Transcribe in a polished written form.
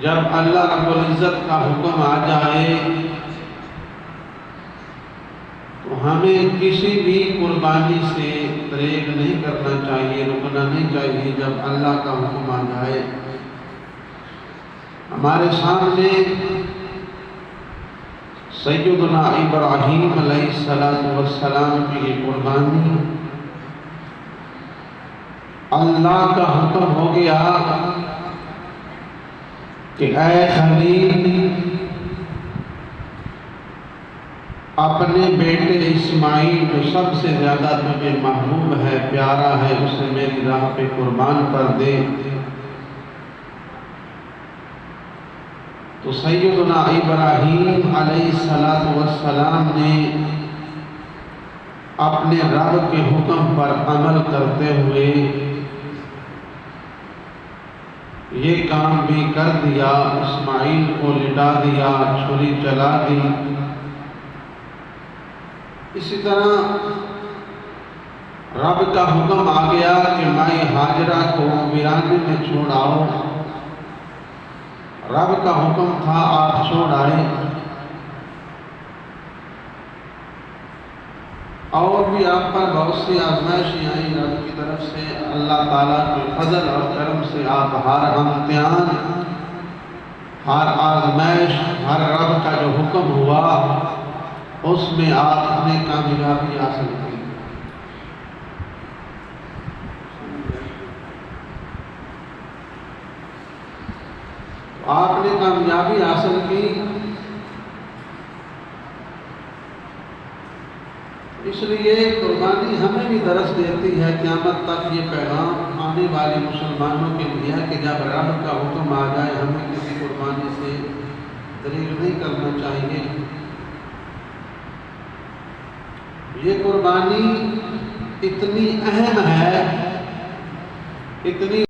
جب اللہ رب العزت کا حکم آ جائے تو ہمیں کسی بھی قربانی سے دریغ نہیں کرنا چاہیے، رکنا نہیں چاہیے جب اللہ کا حکم آ جائے۔ ہمارے سامنے سیدنا ابراہیم علیہ السلام کی یہ قربانی، اللہ کا حکم ہو گیا کہ اے خلیل، اپنے بیٹے اسماعیل جو سب سے زیادہ تجھے محبوب ہے، پیارا ہے، اسے میری راہ پہ قربان کر دے۔ تو سیدنا ابراہیم علیہ السلام نے اپنے رب کے حکم پر عمل کرتے ہوئے یہ کام بھی کر دیا، اسماعیل کو لٹا دیا، چھری چلا دی۔ اسی طرح رب کا حکم آ گیا کہ مائی ہاجرہ کو ویرانے میں چھوڑ آؤ۔ رب کا حکم تھا آپ چھوڑ آئے۔ اور بھی آپ پر بہت سی آزمائشیں آئیں رب کی طرف سے، اللہ تعالیٰ کے فضل اور کرم سے آپ ہر امتحان، ہر آزمائش، ہر رب کا جو حکم ہوا اس میں آپ نے کامیابی حاصل کی۔ آپ نے کامیابی حاصل کی، اس لیے قربانی ہمیں بھی درس دیتی ہے، قیامت تک یہ پیغام آنے والے مسلمانوں کے لیے ہے کہ جب رب کا حکم آ جائے ہمیں کسی قربانی سے دریغ نہیں کرنا چاہیے۔ یہ قربانی اتنی اہم ہے، اتنی